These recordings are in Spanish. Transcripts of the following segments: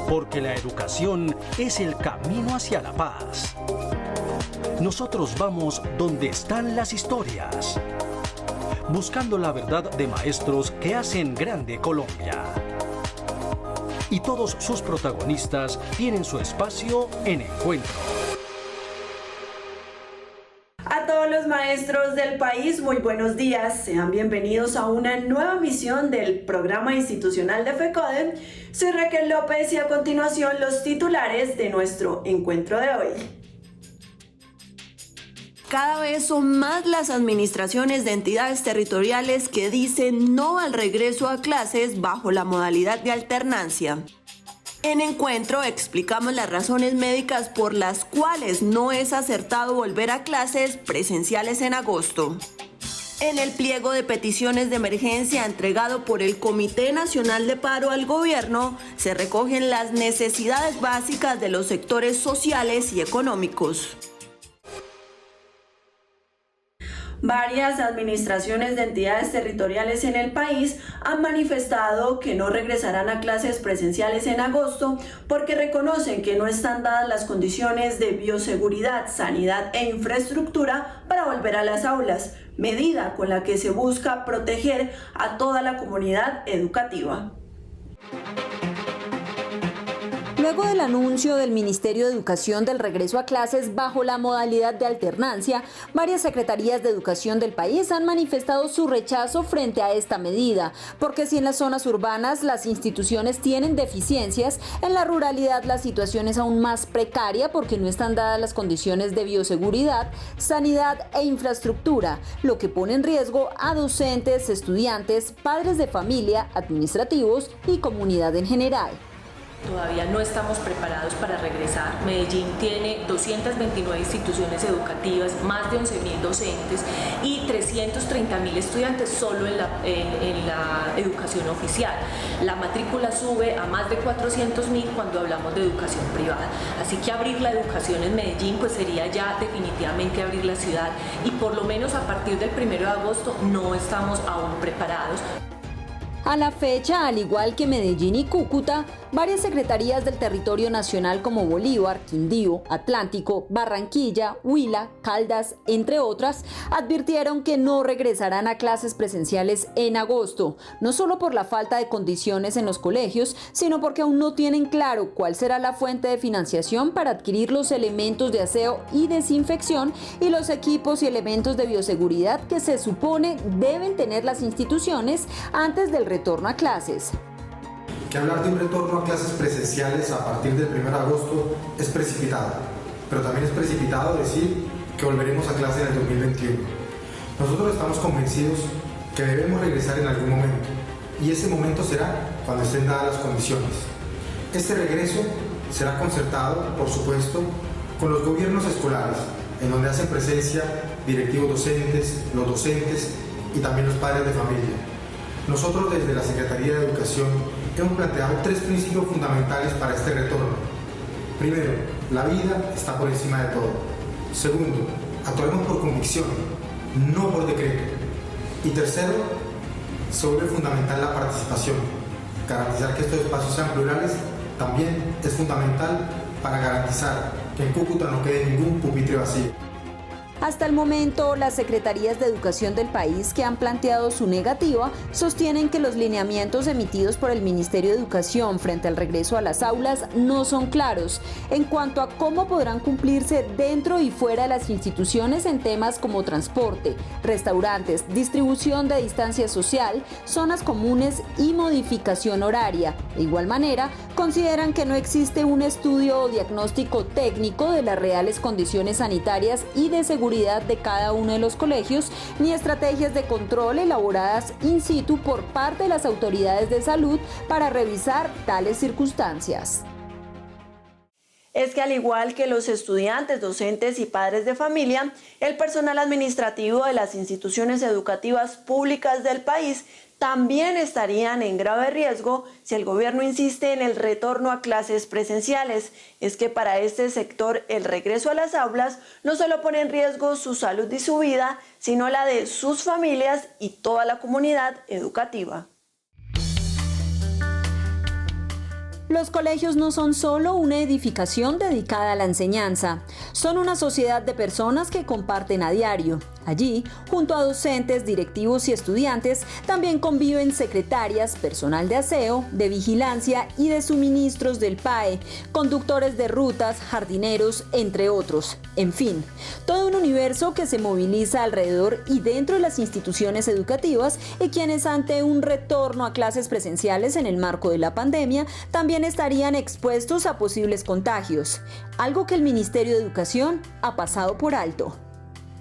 porque la educación es el camino hacia la paz. Nosotros vamos donde están las historias, buscando la verdad de maestros que hacen grande Colombia. Y todos sus protagonistas tienen su espacio en Encuentro. A todos los maestros del país, muy buenos días. Sean bienvenidos a una nueva emisión del programa institucional de FECODE. Soy Raquel López y a continuación los titulares de nuestro encuentro de hoy. Cada vez son más las administraciones de entidades territoriales que dicen no al regreso a clases bajo la modalidad de alternancia. En Encuentro explicamos las razones médicas por las cuales no es acertado volver a clases presenciales en agosto. En el pliego de peticiones de emergencia entregado por el Comité Nacional de Paro al Gobierno, se recogen las necesidades básicas de los sectores sociales y económicos. Varias administraciones de entidades territoriales en el país han manifestado que no regresarán a clases presenciales en agosto porque reconocen que no están dadas las condiciones de bioseguridad, sanidad e infraestructura para volver a las aulas, medida con la que se busca proteger a toda la comunidad educativa. Luego del anuncio del Ministerio de Educación del regreso a clases bajo la modalidad de alternancia, varias secretarías de educación del país han manifestado su rechazo frente a esta medida, porque si en las zonas urbanas las instituciones tienen deficiencias, en la ruralidad la situación es aún más precaria porque no están dadas las condiciones de bioseguridad, sanidad e infraestructura, lo que pone en riesgo a docentes, estudiantes, padres de familia, administrativos y comunidad en general. Todavía no estamos preparados para regresar. Medellín tiene 229 instituciones educativas, más de 11.000 docentes y 330.000 estudiantes solo en la educación oficial. La matrícula sube a más de 400.000 cuando hablamos de educación privada. Así que abrir la educación en Medellín pues sería ya definitivamente abrir la ciudad y por lo menos a partir del 1 de agosto no estamos aún preparados. A la fecha, al igual que Medellín y Cúcuta, varias secretarías del territorio nacional como Bolívar, Quindío, Atlántico, Barranquilla, Huila, Caldas, entre otras, advirtieron que no regresarán a clases presenciales en agosto, no solo por la falta de condiciones en los colegios, sino porque aún no tienen claro cuál será la fuente de financiación para adquirir los elementos de aseo y desinfección y los equipos y elementos de bioseguridad que se supone deben tener las instituciones antes del retorno a clases. Que hablar de un retorno a clases presenciales a partir del 1 de agosto es precipitado, pero también es precipitado decir que volveremos a clases en el 2021. Nosotros estamos convencidos que debemos regresar en algún momento, y ese momento será cuando estén dadas las condiciones. Este regreso será concertado, por supuesto, con los gobiernos escolares, en donde hacen presencia directivos docentes, los docentes y también los padres de familia. Nosotros desde la Secretaría de Educación hemos planteado 3 principios fundamentales para este retorno. Primero, la vida está por encima de todo. Segundo, actuaremos por convicción, no por decreto. Y tercero, se vuelve fundamental la participación. Garantizar que estos espacios sean plurales también es fundamental para garantizar que en Cúcuta no quede ningún pupitre vacío. Hasta el momento, las secretarías de educación del país que han planteado su negativa sostienen que los lineamientos emitidos por el Ministerio de Educación frente al regreso a las aulas no son claros en cuanto a cómo podrán cumplirse dentro y fuera de las instituciones en temas como transporte, restaurantes, distribución de distancia social, zonas comunes y modificación horaria. De igual manera, consideran que no existe un estudio o diagnóstico técnico de las reales condiciones sanitarias y de seguridad de cada uno de los colegios, ni estrategias de control elaboradas in situ por parte de las autoridades de salud para revisar tales circunstancias. Es que al igual que los estudiantes, docentes y padres de familia, el personal administrativo de las instituciones educativas públicas del país también estarían en grave riesgo si el gobierno insiste en el retorno a clases presenciales. Es que para este sector el regreso a las aulas no solo pone en riesgo su salud y su vida, sino la de sus familias y toda la comunidad educativa. Los colegios no son solo una edificación dedicada a la enseñanza, son una sociedad de personas que comparten a diario. Allí, junto a docentes, directivos y estudiantes, también conviven secretarias, personal de aseo, de vigilancia y de suministros del PAE, conductores de rutas, jardineros, entre otros. En fin, todo un universo que se moviliza alrededor y dentro de las instituciones educativas y quienes ante un retorno a clases presenciales en el marco de la pandemia también estarían expuestos a posibles contagios, algo que el Ministerio de Educación ha pasado por alto.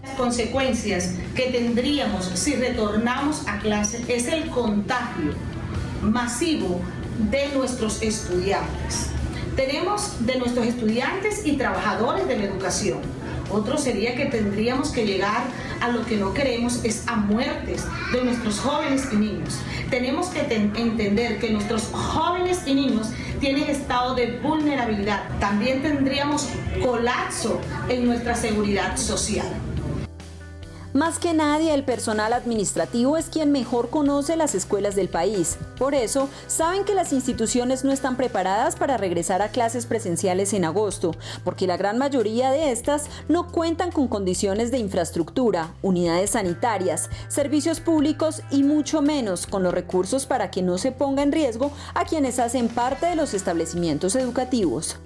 Las consecuencias que tendríamos si retornamos a clase es el contagio masivo de nuestros estudiantes. Tenemos de nuestros estudiantes y trabajadores de la educación. Otro sería que tendríamos que llegar a lo que no queremos, es a muertes de nuestros jóvenes y niños. Tenemos que entender que nuestros jóvenes y niños tienen estado de vulnerabilidad. También tendríamos colapso en nuestra seguridad social. Más que nadie, el personal administrativo es quien mejor conoce las escuelas del país. Por eso, saben que las instituciones no están preparadas para regresar a clases presenciales en agosto, porque la gran mayoría de estas no cuentan con condiciones de infraestructura, unidades sanitarias, servicios públicos y mucho menos con los recursos para que no se ponga en riesgo a quienes hacen parte de los establecimientos educativos.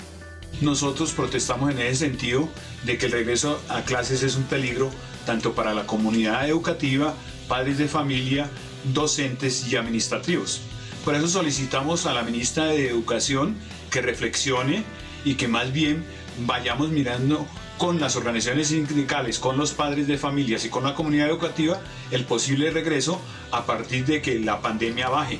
Nosotros protestamos en ese sentido de que el regreso a clases es un peligro tanto para la comunidad educativa, padres de familia, docentes y administrativos. Por eso solicitamos a la ministra de Educación que reflexione y que más bien vayamos mirando con las organizaciones sindicales, con los padres de familias y con la comunidad educativa el posible regreso a partir de que la pandemia baje.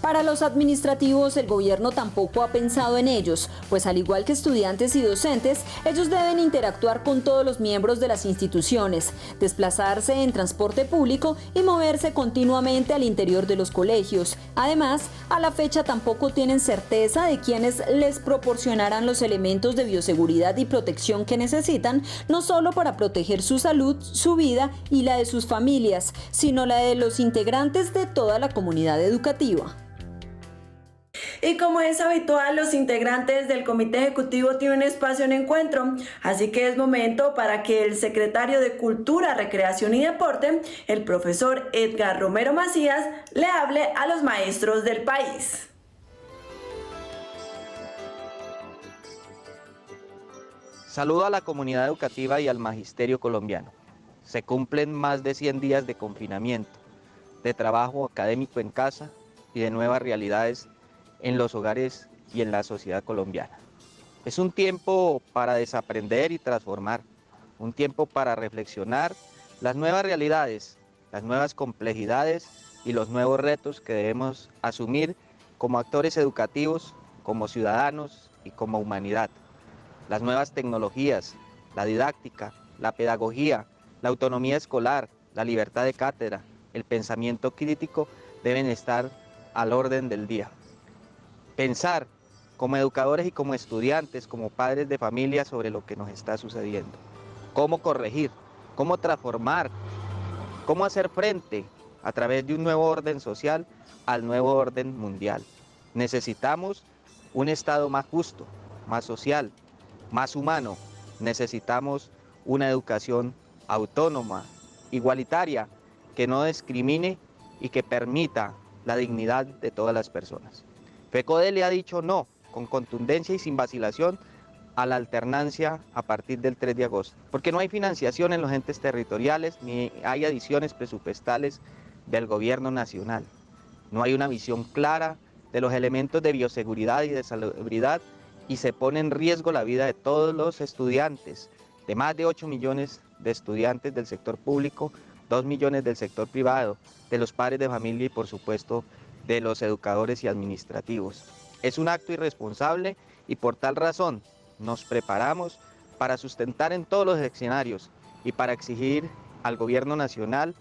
Para los administrativos, el gobierno tampoco ha pensado en ellos, pues al igual que estudiantes y docentes, ellos deben interactuar con todos los miembros de las instituciones, desplazarse en transporte público y moverse continuamente al interior de los colegios. Además, a la fecha tampoco tienen certeza de quiénes les proporcionarán los elementos de bioseguridad y protección que necesitan, no solo para proteger su salud, su vida y la de sus familias, sino la de los integrantes de toda la comunidad educativa. Y como es habitual, los integrantes del Comité Ejecutivo tienen un espacio en encuentro, así que es momento para que el secretario de Cultura, Recreación y Deporte, el profesor Edgar Romero Macías, le hable a los maestros del país. Saludo a la comunidad educativa y al magisterio colombiano. Se cumplen más de 100 días de confinamiento, de trabajo académico en casa y de nuevas realidades en los hogares y en la sociedad colombiana. Es un tiempo para desaprender y transformar, un tiempo para reflexionar las nuevas realidades, las nuevas complejidades y los nuevos retos que debemos asumir como actores educativos, como ciudadanos y como humanidad. Las nuevas tecnologías, la didáctica, la pedagogía, la autonomía escolar, la libertad de cátedra, el pensamiento crítico deben estar al orden del día. Pensar como educadores y como estudiantes, como padres de familia sobre lo que nos está sucediendo. Cómo corregir, cómo transformar, cómo hacer frente a través de un nuevo orden social al nuevo orden mundial. Necesitamos un Estado más justo, más social, más humano. Necesitamos una educación autónoma, igualitaria, que no discrimine y que permita la dignidad de todas las personas. FECODE le ha dicho no, con contundencia y sin vacilación, a la alternancia a partir del 3 de agosto, porque no hay financiación en los entes territoriales ni hay adiciones presupuestales del gobierno nacional. No hay una visión clara de los elementos de bioseguridad y de salubridad y se pone en riesgo la vida de todos los estudiantes, de más de 8 millones de estudiantes del sector público, 2 millones del sector privado, de los padres de familia y por supuesto de los educadores y administrativos. Es un acto irresponsable y por tal razón nos preparamos para sustentar en todos los escenarios y para exigir al gobierno nacional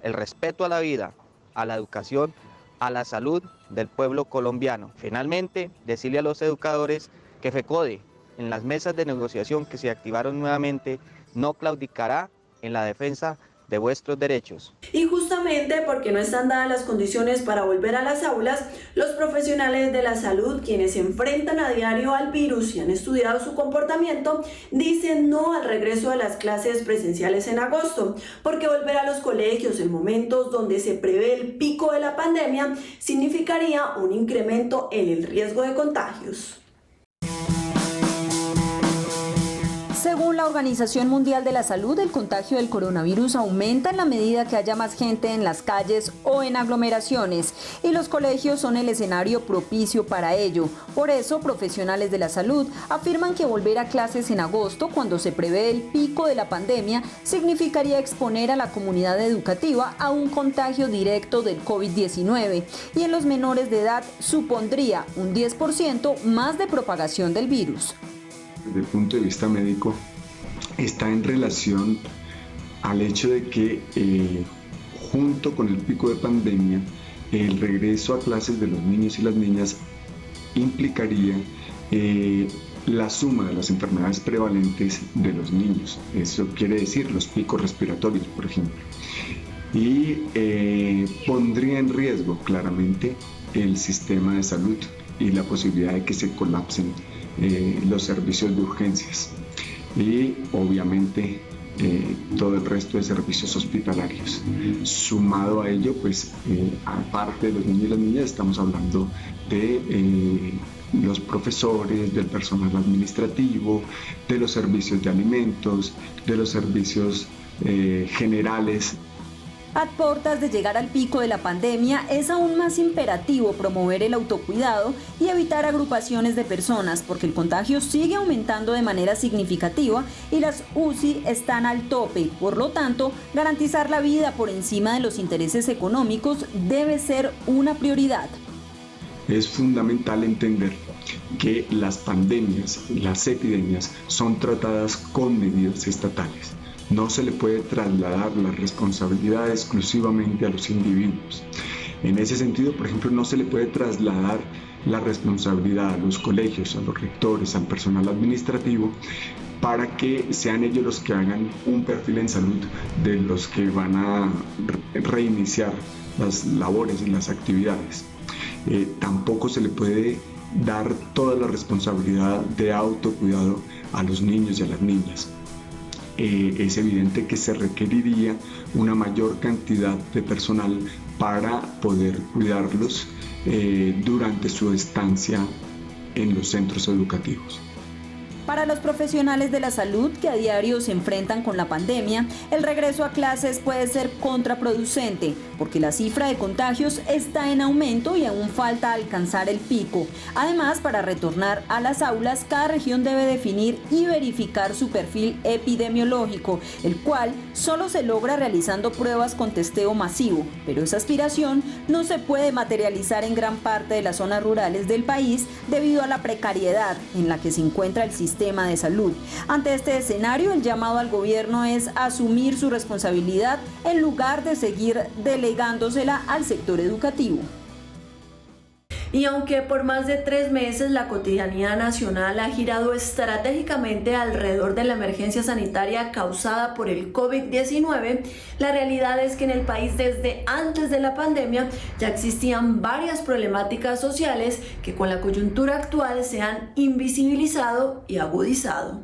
el respeto a la vida, a la educación, a la salud del pueblo colombiano. Finalmente, decirle a los educadores que FECODE, en las mesas de negociación que se activaron nuevamente, no claudicará en la defensa de vuestros derechos. Y justamente porque no están dadas las condiciones para volver a las aulas, los profesionales de la salud, quienes se enfrentan a diario al virus y han estudiado su comportamiento, dicen no al regreso de las clases presenciales en agosto, porque volver a los colegios en momentos donde se prevé el pico de la pandemia significaría un incremento en el riesgo de contagios. Según la Organización Mundial de la Salud, el contagio del coronavirus aumenta en la medida que haya más gente en las calles o en aglomeraciones, y los colegios son el escenario propicio para ello. Por eso, profesionales de la salud afirman que volver a clases en agosto, cuando se prevé el pico de la pandemia, significaría exponer a la comunidad educativa a un contagio directo del COVID-19, y en los menores de edad supondría un 10% más de propagación del virus. Desde el punto de vista médico, está en relación al hecho de que junto con el pico de pandemia, el regreso a clases de los niños y las niñas implicaría la suma de las enfermedades prevalentes de los niños. Eso quiere decir los picos respiratorios, por ejemplo. Y pondría en riesgo claramente el sistema de salud y la posibilidad de que se colapsen los servicios de urgencias y obviamente todo el resto de servicios hospitalarios. Sumado a ello, pues aparte de los niños y las niñas, estamos hablando de los profesores, del personal administrativo, de los servicios de alimentos, de los servicios generales. A portas de llegar al pico de la pandemia, es aún más imperativo promover el autocuidado y evitar agrupaciones de personas, porque el contagio sigue aumentando de manera significativa y las UCI están al tope. Por lo tanto, garantizar la vida por encima de los intereses económicos debe ser una prioridad. Es fundamental entender que las pandemias, las epidemias, son tratadas con medidas estatales. No se le puede trasladar la responsabilidad exclusivamente a los individuos. En ese sentido, por ejemplo, no se le puede trasladar la responsabilidad a los colegios, a los rectores, al personal administrativo, para que sean ellos los que hagan un perfil en salud de los que van a reiniciar las labores y las actividades. Tampoco se le puede dar toda la responsabilidad de autocuidado a los niños y a las niñas. Es evidente que se requeriría una mayor cantidad de personal para poder cuidarlos durante su estancia en los centros educativos. Para los profesionales de la salud que a diario se enfrentan con la pandemia, el regreso a clases puede ser contraproducente, porque la cifra de contagios está en aumento y aún falta alcanzar el pico. Además, para retornar a las aulas, cada región debe definir y verificar su perfil epidemiológico, el cual solo se logra realizando pruebas con testeo masivo, pero esa aspiración no se puede materializar en gran parte de las zonas rurales del país debido a la precariedad en la que se encuentra el sistema de salud. Ante este escenario, el llamado al gobierno es asumir su responsabilidad en lugar de seguir delegándosela al sector educativo. Y aunque por más de 3 meses la cotidianidad nacional ha girado estratégicamente alrededor de la emergencia sanitaria causada por el COVID-19, la realidad es que en el país desde antes de la pandemia ya existían varias problemáticas sociales que con la coyuntura actual se han invisibilizado y agudizado.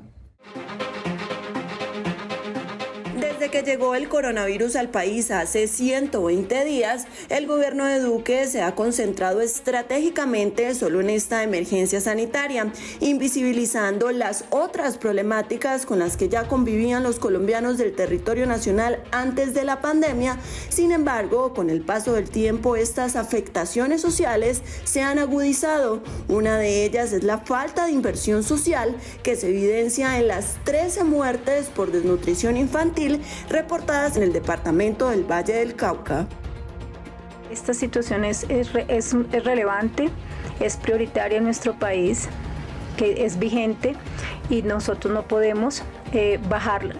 Desde que llegó el coronavirus al país hace 120 días, el gobierno de Duque se ha concentrado estratégicamente solo en esta emergencia sanitaria, invisibilizando las otras problemáticas con las que ya convivían los colombianos del territorio nacional antes de la pandemia. Sin embargo, con el paso del tiempo, estas afectaciones sociales se han agudizado. Una de ellas es la falta de inversión social, que se evidencia en las 13 muertes por desnutrición infantil reportadas en el departamento del Valle del Cauca. Esta situación es relevante, es prioritaria en nuestro país, que es vigente y nosotros no podemos bajar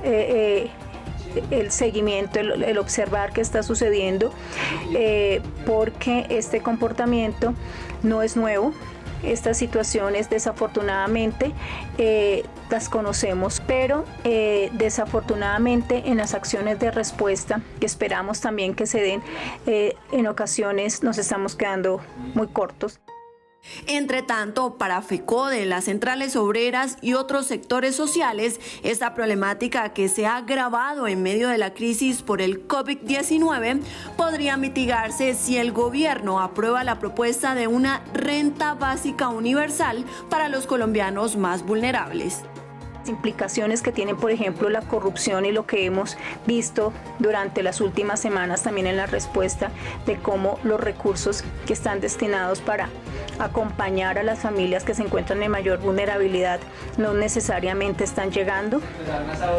el seguimiento, el observar qué está sucediendo, porque este comportamiento no es nuevo. Estas situaciones desafortunadamente las conocemos, pero desafortunadamente en las acciones de respuesta que esperamos también que se den, en ocasiones nos estamos quedando muy cortos. Entre tanto, para FECODE, las centrales obreras y otros sectores sociales, esta problemática que se ha agravado en medio de la crisis por el COVID-19 podría mitigarse si el gobierno aprueba la propuesta de una renta básica universal para los colombianos más vulnerables. Implicaciones que tiene, por ejemplo, la corrupción y lo que hemos visto durante las últimas semanas también en la respuesta de cómo los recursos que están destinados para acompañar a las familias que se encuentran en mayor vulnerabilidad no necesariamente están llegando,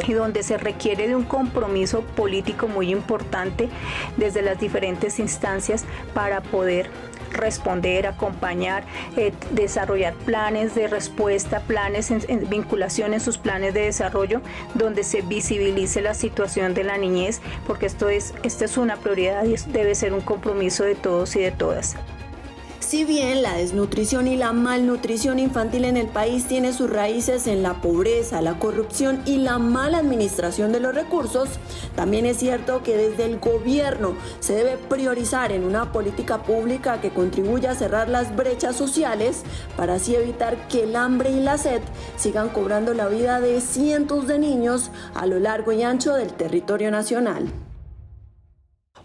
y donde se requiere de un compromiso político muy importante desde las diferentes instancias para poder responder, acompañar, desarrollar planes de respuesta, planes en vinculación en sus planes de desarrollo, donde se visibilice la situación de la niñez, porque esta es una prioridad y debe ser un compromiso de todos y de todas. Si bien la desnutrición y la malnutrición infantil en el país tiene sus raíces en la pobreza, la corrupción y la mala administración de los recursos, también es cierto que desde el gobierno se debe priorizar en una política pública que contribuya a cerrar las brechas sociales para así evitar que el hambre y la sed sigan cobrando la vida de cientos de niños a lo largo y ancho del territorio nacional.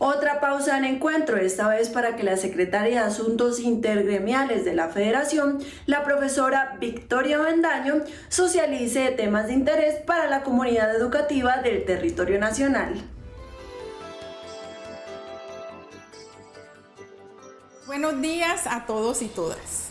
Otra pausa en encuentro, esta vez para que la secretaria de Asuntos Intergremiales de la Federación, la profesora Victoria Bendaño, socialice temas de interés para la comunidad educativa del territorio nacional. Buenos días a todos y todas.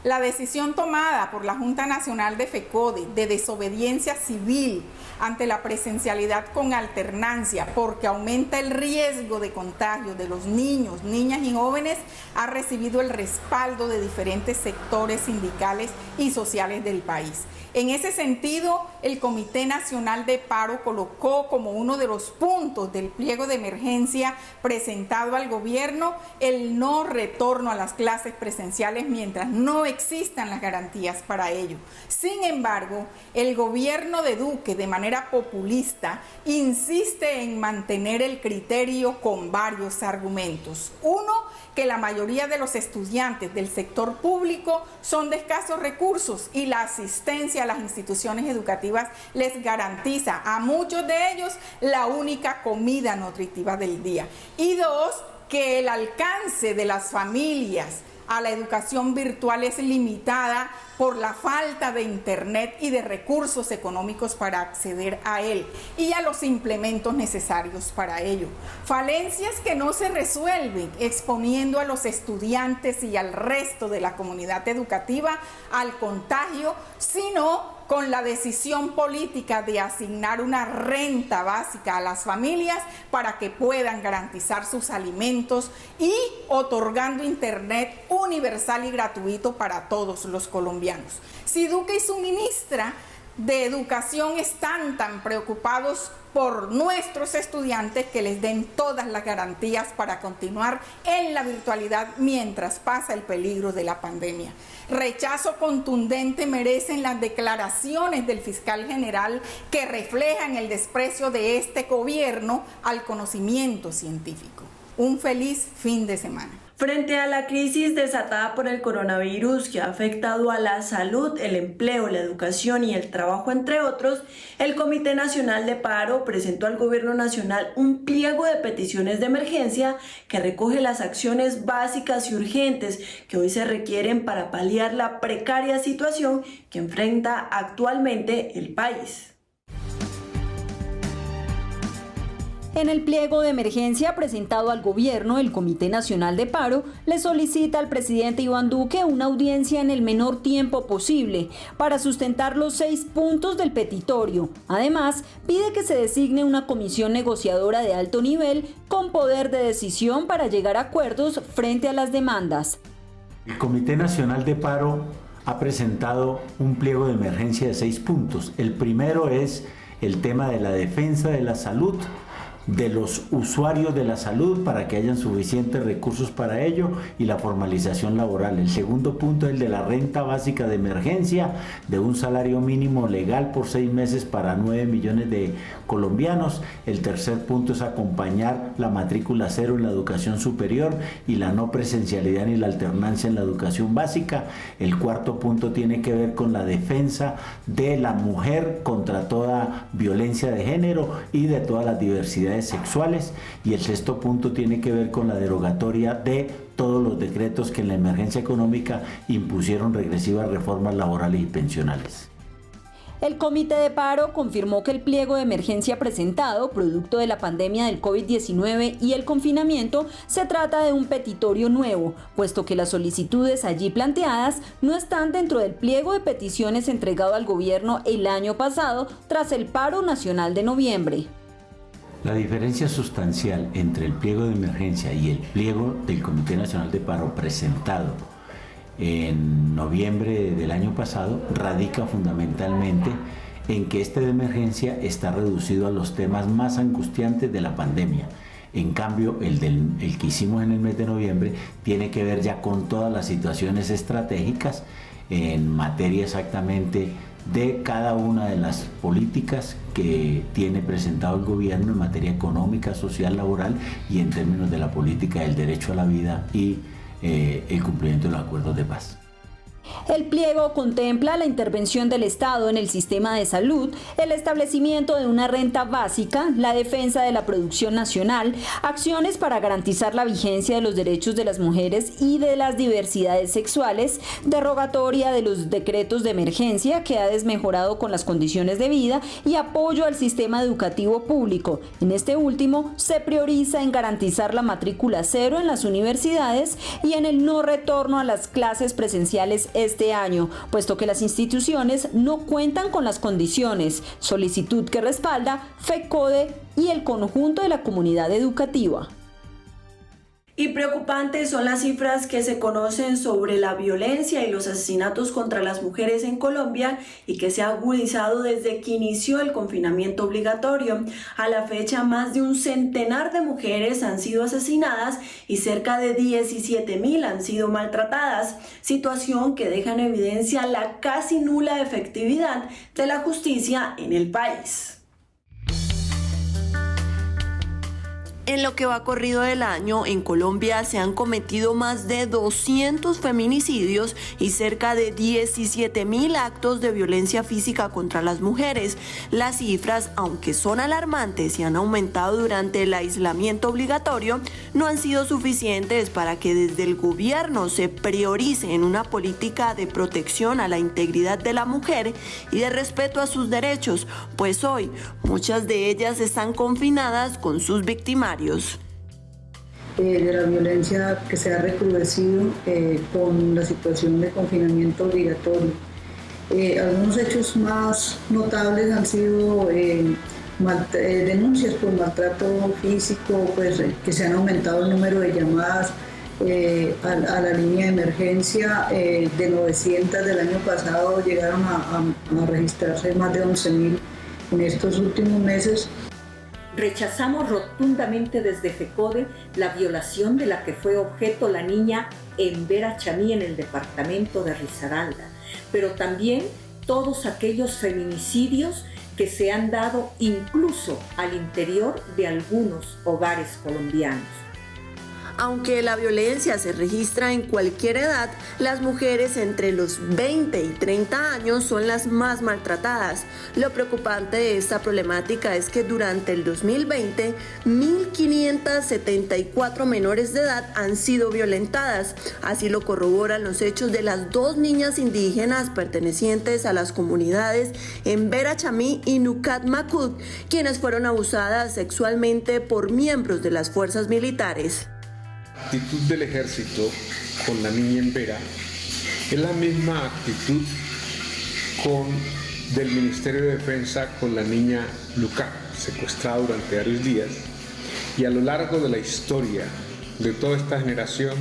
La decisión tomada por la Junta Nacional de FECODE de desobediencia civil ante la presencialidad con alternancia, porque aumenta el riesgo de contagio de los niños, niñas y jóvenes, ha recibido el respaldo de diferentes sectores sindicales y sociales del país. En ese sentido, el Comité Nacional de Paro colocó como uno de los puntos del pliego de emergencia presentado al gobierno el no retorno a las clases presenciales mientras no existan las garantías para ello. Sin embargo, el gobierno de Duque, de manera populista, insiste en mantener el criterio con varios argumentos. Uno, que la mayoría de los estudiantes del sector público son de escasos recursos y la asistencia a las instituciones educativas les garantiza a muchos de ellos la única comida nutritiva del día. Y dos, que el alcance de las familias a la educación virtual es limitada por la falta de internet y de recursos económicos para acceder a él y a los implementos necesarios para ello. Falencias que no se resuelven exponiendo a los estudiantes y al resto de la comunidad educativa al contagio, sino con la decisión política de asignar una renta básica a las familias para que puedan garantizar sus alimentos y otorgando internet universal y gratuito para todos los colombianos. Si Duque y su ministra de Educación están tan preocupados por nuestros estudiantes, que les den todas las garantías para continuar en la virtualidad mientras pasa el peligro de la pandemia. Rechazo contundente merecen las declaraciones del fiscal general que reflejan el desprecio de este gobierno al conocimiento científico. Un feliz fin de semana. Frente a la crisis desatada por el coronavirus que ha afectado a la salud, el empleo, la educación y el trabajo, entre otros, el Comité Nacional de Paro presentó al Gobierno Nacional un pliego de peticiones de emergencia que recoge las acciones básicas y urgentes que hoy se requieren para paliar la precaria situación que enfrenta actualmente el país. En el pliego de emergencia presentado al gobierno, el Comité Nacional de Paro le solicita al presidente Iván Duque una audiencia en el menor tiempo posible para sustentar los 6 puntos del petitorio. Además, pide que se designe una comisión negociadora de alto nivel con poder de decisión para llegar a acuerdos frente a las demandas. El Comité Nacional de Paro ha presentado un pliego de emergencia de 6 puntos. El primero es el tema de la defensa de la salud de los usuarios de la salud para que hayan suficientes recursos para ello y la formalización laboral. El segundo punto es el de la renta básica de emergencia, de un salario mínimo legal por 6 meses para 9 millones de colombianos. El tercer punto es acompañar la matrícula cero en la educación superior y la no presencialidad ni la alternancia en la educación básica. El cuarto punto tiene que ver con la defensa de la mujer contra toda violencia de género y de todas las diversidades sexuales, y el sexto punto tiene que ver con la derogatoria de todos los decretos que en la emergencia económica impusieron regresivas reformas laborales y pensionales. El Comité de Paro confirmó que el pliego de emergencia presentado, producto de la pandemia del COVID-19 y el confinamiento, se trata de un petitorio nuevo, puesto que las solicitudes allí planteadas no están dentro del pliego de peticiones entregado al gobierno el año pasado tras el paro nacional de noviembre. La diferencia sustancial entre el pliego de emergencia y el pliego del Comité Nacional de Paro presentado en noviembre del año pasado radica fundamentalmente en que este de emergencia está reducido a los temas más angustiantes de la pandemia. En cambio, el que hicimos en el mes de noviembre tiene que ver ya con todas las situaciones estratégicas en materia exactamente de cada una de las políticas que tiene presentado el gobierno en materia económica, social, laboral y en términos de la política del derecho a la vida y el cumplimiento de los acuerdos de paz. El pliego contempla la intervención del Estado en el sistema de salud, el establecimiento de una renta básica, la defensa de la producción nacional, acciones para garantizar la vigencia de los derechos de las mujeres y de las diversidades sexuales, derogatoria de los decretos de emergencia que ha desmejorado con las condiciones de vida y apoyo al sistema educativo público. En este último, se prioriza en garantizar la matrícula cero en las universidades y en el no retorno a las clases presenciales este año, puesto que las instituciones no cuentan con las condiciones, solicitud que respalda FECODE y el conjunto de la comunidad educativa. Y preocupantes son las cifras que se conocen sobre la violencia y los asesinatos contra las mujeres en Colombia y que se ha agudizado desde que inició el confinamiento obligatorio. A la fecha, más de un centenar de mujeres han sido asesinadas y cerca de 17.000 han sido maltratadas, situación que deja en evidencia la casi nula efectividad de la justicia en el país. En lo que va corrido del año, en Colombia se han cometido más de 200 feminicidios y cerca de 17.000 actos de violencia física contra las mujeres. Las cifras, aunque son alarmantes y han aumentado durante el aislamiento obligatorio, no han sido suficientes para que desde el gobierno se priorice en una política de protección a la integridad de la mujer y de respeto a sus derechos, pues hoy muchas de ellas están confinadas con sus victimarios. De la violencia que se ha recrudecido con la situación de confinamiento obligatorio. Algunos hechos más notables han sido denuncias por maltrato físico, pues, que se han aumentado el número de llamadas a la línea de emergencia. De 900 del año pasado llegaron a registrarse más de 11.000 en estos últimos meses. Rechazamos rotundamente desde FECODE la violación de la que fue objeto la niña Envera Chamí en el departamento de Risaralda, pero también todos aquellos feminicidios que se han dado incluso al interior de algunos hogares colombianos. Aunque la violencia se registra en cualquier edad, las mujeres entre los 20 y 30 años son las más maltratadas. Lo preocupante de esta problemática es que durante el 2020, 1.574 menores de edad han sido violentadas. Así lo corroboran los hechos de las 2 niñas indígenas pertenecientes a las comunidades Envera Chamí y Nucat Macud, quienes fueron abusadas sexualmente por miembros de las fuerzas militares. La actitud del ejército con la niña Envera es la misma actitud del Ministerio de Defensa con la niña Lucas, secuestrada durante varios días. Y a lo largo de la historia de toda esta generación,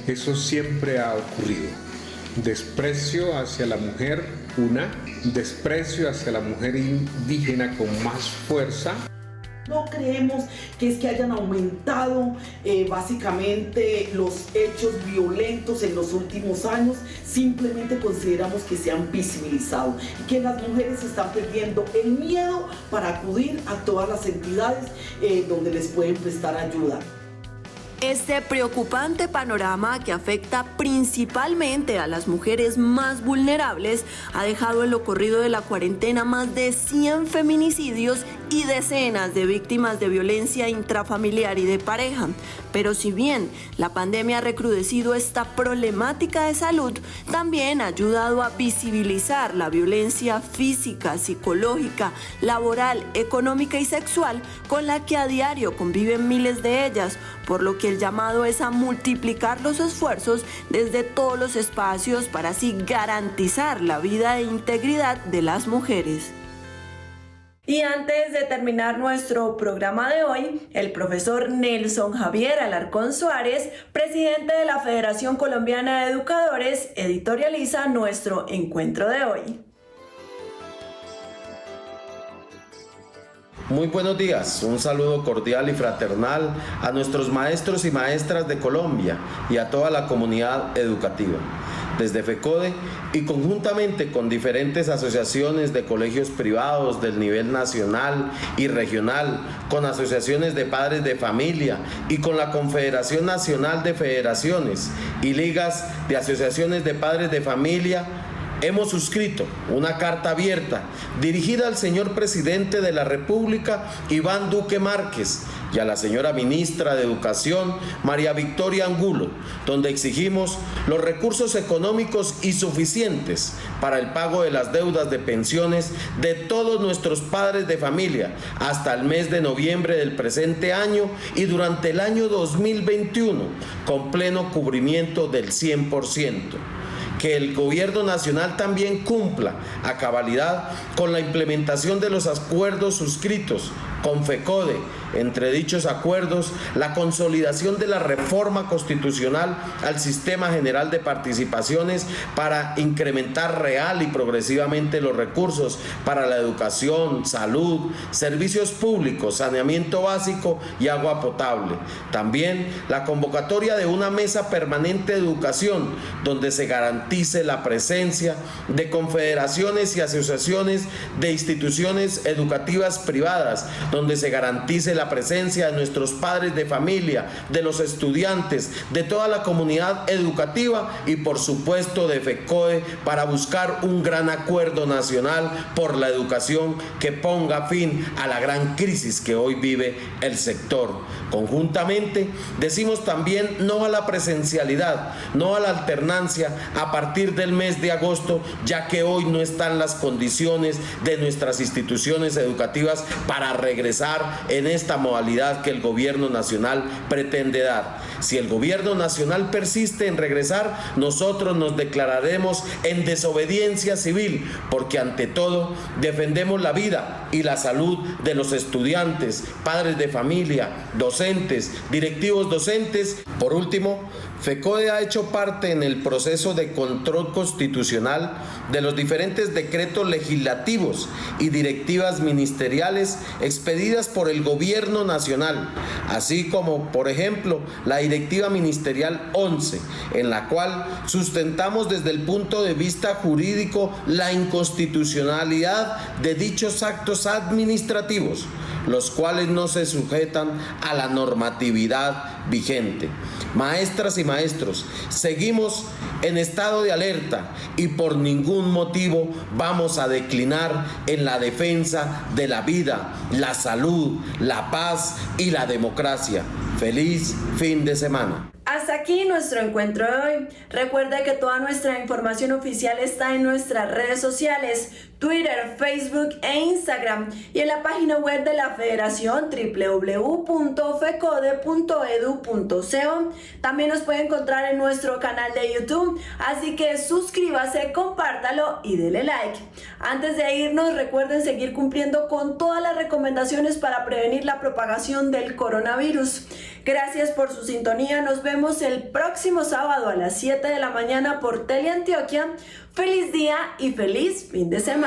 eso siempre ha ocurrido. Desprecio hacia la mujer, desprecio hacia la mujer indígena con más fuerza. No creemos que es que hayan aumentado básicamente los hechos violentos en los últimos años, simplemente consideramos que se han visibilizado y que las mujeres están perdiendo el miedo para acudir a todas las entidades donde les pueden prestar ayuda. Este preocupante panorama que afecta principalmente a las mujeres más vulnerables ha dejado en lo corrido de la cuarentena más de 100 feminicidios y decenas de víctimas de violencia intrafamiliar y de pareja. Pero si bien la pandemia ha recrudecido esta problemática de salud, también ha ayudado a visibilizar la violencia física, psicológica, laboral, económica y sexual con la que a diario conviven miles de ellas, por lo que el llamado es a multiplicar los esfuerzos desde todos los espacios para así garantizar la vida e integridad de las mujeres. Y antes de terminar nuestro programa de hoy, el profesor Nelson Javier Alarcón Suárez, presidente de la Federación Colombiana de Educadores, editorializa nuestro encuentro de hoy. Muy buenos días, un saludo cordial y fraternal a nuestros maestros y maestras de Colombia y a toda la comunidad educativa. Desde FECODE y conjuntamente con diferentes asociaciones de colegios privados del nivel nacional y regional, con asociaciones de padres de familia y con la Confederación Nacional de Federaciones y ligas de asociaciones de padres de familia, hemos suscrito una carta abierta dirigida al señor presidente de la República, Iván Duque Márquez, y a la señora ministra de Educación, María Victoria Angulo, donde exigimos los recursos económicos y suficientes para el pago de las deudas de pensiones de todos nuestros padres de familia hasta el mes de noviembre del presente año y durante el año 2021, con pleno cubrimiento del 100%. Que el gobierno nacional también cumpla a cabalidad con la implementación de los acuerdos suscritos con FECODE. Entre dichos acuerdos, la consolidación de la reforma constitucional al Sistema General de Participaciones para incrementar real y progresivamente los recursos para la educación, salud, servicios públicos, saneamiento básico y agua potable. También la convocatoria de una mesa permanente de educación donde se garantice la presencia de confederaciones y asociaciones de instituciones educativas privadas, donde se garantice la presencia de nuestros padres de familia, de los estudiantes, de toda la comunidad educativa y por supuesto de FECODE para buscar un gran acuerdo nacional por la educación que ponga fin a la gran crisis que hoy vive el sector. Conjuntamente decimos también no a la presencialidad, no a la alternancia a partir del mes de agosto, ya que hoy no están las condiciones de nuestras instituciones educativas para regresar en esta modalidad que el gobierno nacional pretende dar. Si el gobierno nacional persiste en regresar, nosotros nos declararemos en desobediencia civil, porque ante todo defendemos la vida y la salud de los estudiantes, padres de familia, docentes, directivos docentes. Por último, FECODE ha hecho parte en el proceso de control constitucional de los diferentes decretos legislativos y directivas ministeriales expedidas por el gobierno nacional, así como, por ejemplo, la Directiva Ministerial 11, en la cual sustentamos desde el punto de vista jurídico la inconstitucionalidad de dichos actos administrativos, los cuales no se sujetan a la normatividad vigente. Maestras y maestros, seguimos en estado de alerta y por ningún motivo vamos a declinar en la defensa de la vida, la salud, la paz y la democracia. Feliz fin de semana. Hasta aquí nuestro encuentro de hoy. Recuerda que toda nuestra información oficial está en nuestras redes sociales, Twitter, Facebook e Instagram, y en la página web de la Federación www.fecode.edu.co. También nos puede encontrar en nuestro canal de YouTube, así que suscríbase, compártalo y dele like. Antes de irnos, recuerden seguir cumpliendo con todas las recomendaciones para prevenir la propagación del coronavirus. Gracias por su sintonía. Nos vemos el próximo sábado a las 7 de la mañana por Teleantioquia. Feliz día y feliz fin de semana.